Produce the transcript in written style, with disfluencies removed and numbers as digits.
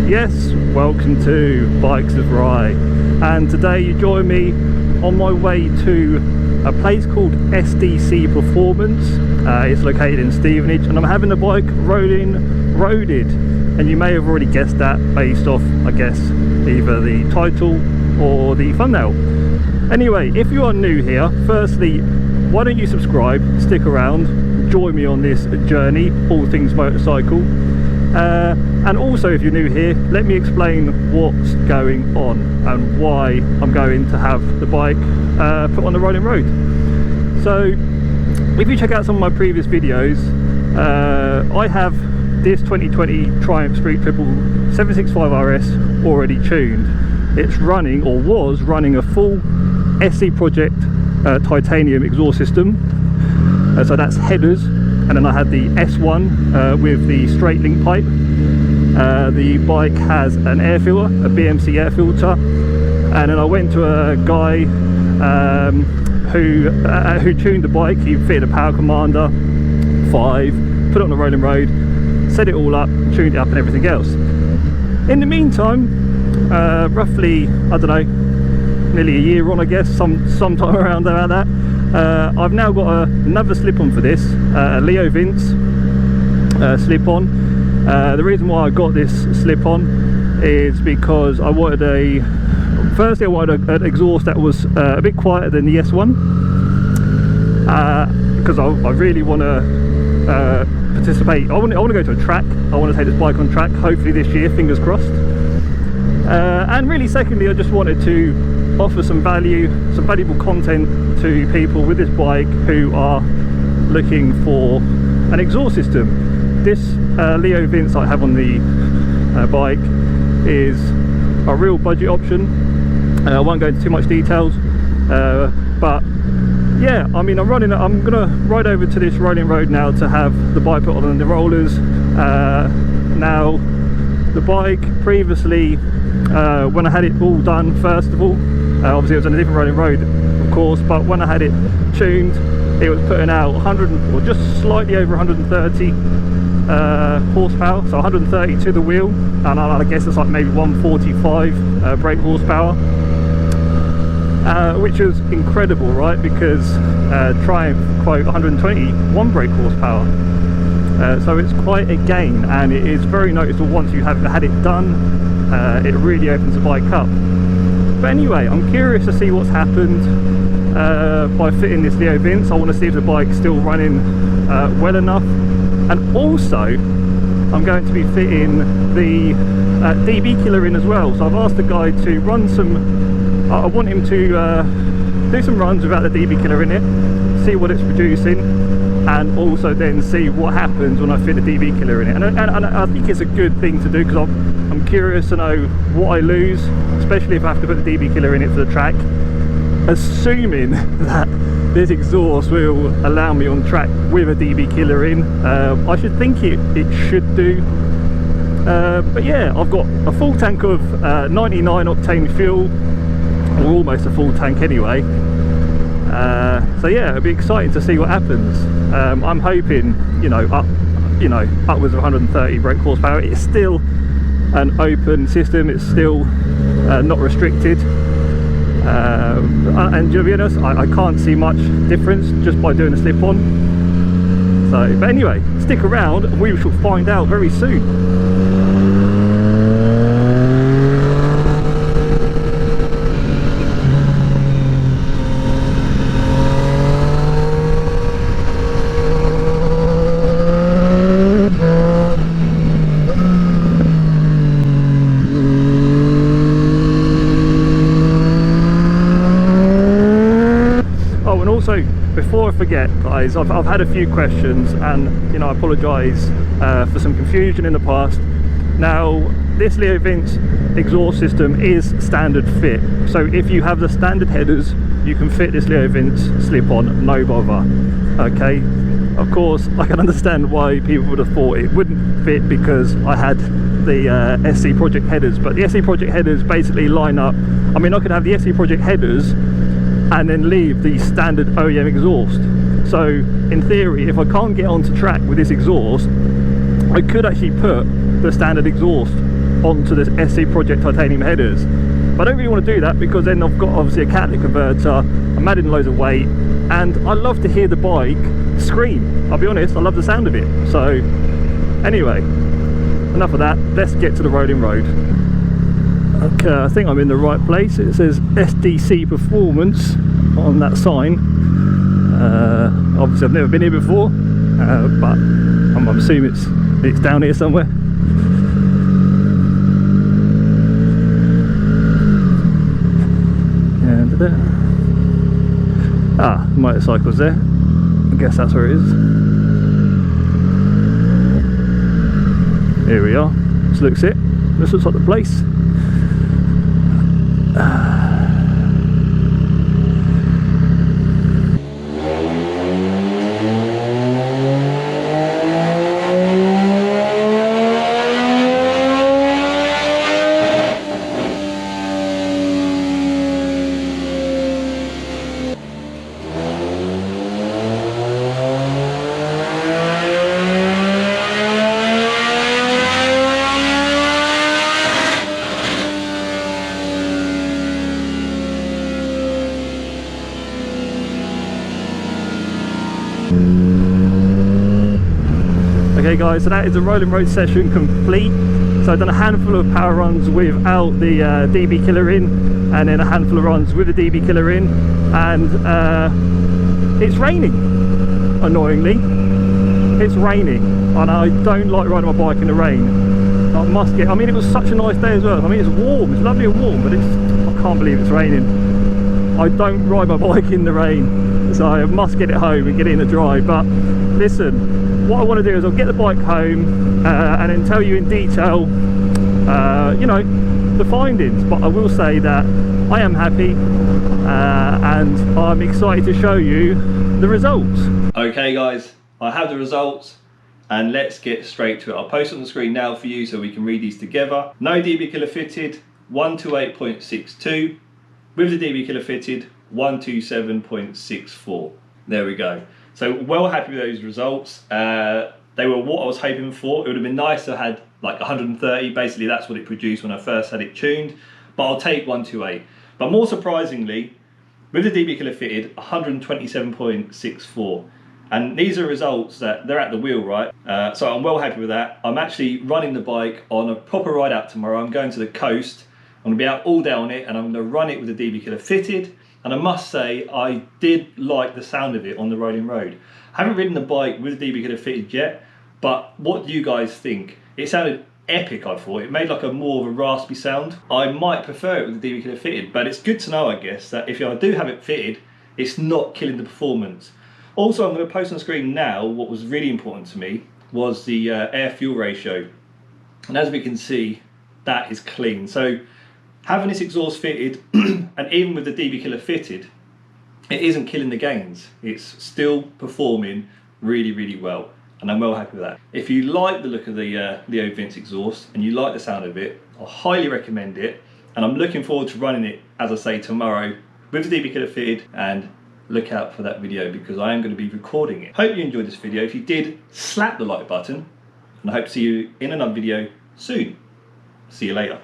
Yes, welcome to Bikes of Rye, and today you join me on my way to a place called SDC Performance. It's located in Stevenage, and I'm having the bike roaded, and you may have already guessed that based off, I guess, either the title or the thumbnail. Anyway, if you are new here, firstly, why don't you subscribe, stick around, join me on this journey, all things motorcycle. And also, if you're new here, let me explain what's going on and why I'm going to have the bike put on the rolling road. So if you check out some of my previous videos, I have this 2020 Triumph Street Triple 765 RS already tuned. It's running, or was running, a full SC Project titanium exhaust system. So that's headers, and then I had the S1 with the straight link pipe. The bike has an air filter, a BMC air filter, and then I went to a guy who tuned the bike. He fitted a Power Commander 5, put it on the rolling road, set it all up, tuned it up and everything else. In the meantime, roughly, I don't know, nearly a year on, I guess, sometime around about that, I've now got another slip-on for this, a leovince slip-on. The reason why I got this slip-on is because I wanted firstly I wanted an exhaust that was a bit quieter than the S1, because I really want to participate. I want to go to a track. I want to take this bike on track, hopefully this year, fingers crossed. And really, secondly, I just wanted to offer some valuable content to people with this bike who are looking for an exhaust system. This leovince I have on the bike is a real budget option. I won't go into too much details, but yeah, I mean, I'm gonna ride over to this rolling road now to have the bike put on the rollers. Now, the bike previously, when I had it all done, first of all, obviously it was on a different rolling road, of course, but when I had it tuned, it was putting out 100, or just slightly over 130 horsepower, so 130 to the wheel, and I guess it's like maybe 145 brake horsepower, which was incredible, right? Because Triumph quote 121 brake horsepower, so it's quite a gain, and it is very noticeable once you have had it done. It really opens the bike up. But anyway, I'm curious to see what's happened by fitting this leovince. I want to see if the bike's still running well enough, and also I'm going to be fitting the DB killer in as well. So I've asked the guy to run some, I want him to do some runs without the DB killer in it, see what it's producing, and also then see what happens when I fit the DB killer in it. And I think it's a good thing to do, because I'm curious to know what I lose, especially if I have to put the DB killer in it for the track, assuming that this exhaust will allow me on track with a DB killer in. I should think it should do. But yeah, I've got a full tank of 99 octane fuel, or almost a full tank anyway. So yeah, it'll be exciting to see what happens. I'm hoping, upwards of 130 brake horsepower. It's still an open system, it's still not restricted, and to be honest, I can't see much difference just by doing a slip-on. So, but anyway, stick around and we shall find out very soon. Also, before I forget, guys, I've had a few questions, and I apologise for some confusion in the past. Now, this leovince exhaust system is standard fit, so if you have the standard headers, you can fit this leovince slip-on, no bother. Okay, of course I can understand why people would have thought it wouldn't fit because I had the SC Project headers, but the SC Project headers basically line up. I mean, I could have the SC Project headers and then leave the standard OEM exhaust. So in theory, if I can't get onto track with this exhaust, I could actually put the standard exhaust onto the SC Project titanium headers. But I don't really want to do that because then I've got obviously a catalytic converter, I'm adding loads of weight, and I love to hear the bike scream. I'll be honest, I love the sound of it. So anyway, enough of that, let's get to the rolling road. Okay, I think I'm in the right place. It says SDC Performance on that sign. Obviously I've never been here before, but I'm assuming it's down here somewhere. Ah, motorcycles there. I guess that's where it is. Here we are. This looks it. This looks like the place. Okay guys, so that is the rolling road session complete. So I've done a handful of power runs without the DB killer in, and then a handful of runs with the DB killer in, and it's raining, annoyingly. It's raining, and I don't like riding my bike in the rain. I mean, it was such a nice day as well. I mean, it's warm, it's lovely and warm, but I can't believe it's raining. I don't ride my bike in the rain, so I must get it home and get it in the dry. But listen, what I want to do is I'll get the bike home and then tell you in detail, you know, the findings. But I will say that I am happy and I'm excited to show you the results. Okay guys, I have the results and let's get straight to it. I'll post on the screen now for you so we can read these together. No DB killer fitted, 128.62. With the DB killer fitted, 127.64. There we go. So well happy with those results. They were what I was hoping for. It would have been nice to have had like 130. Basically that's what it produced when I first had it tuned, but I'll take 128. But more surprisingly, with the DB killer fitted, 127.64. And these are results that they're at the wheel, right? So I'm well happy with that. I'm actually running the bike on a proper ride out tomorrow. I'm going to the coast. I'm going to be out all day on it, and I'm going to run it with the DB killer fitted. And I must say, I did like the sound of it on the rolling road. I haven't ridden the bike with the DB killer fitted yet, but what do you guys think? It sounded epic, I thought. It made like a more of a raspy sound. I might prefer it with the DB killer fitted, but it's good to know, I guess, that if I do have it fitted, it's not killing the performance. Also, I'm going to post on the screen now what was really important to me was the air-fuel ratio. And as we can see, that is clean. So having this exhaust fitted, and even with the DB killer fitted, it isn't killing the gains. It's still performing really, really well. And I'm well happy with that. If you like the look of the leovince exhaust and you like the sound of it, I highly recommend it. And I'm looking forward to running it, as I say, tomorrow with the DB killer fitted, and look out for that video because I am going to be recording it. Hope you enjoyed this video. If you did, slap the like button, and I hope to see you in another video soon. See you later.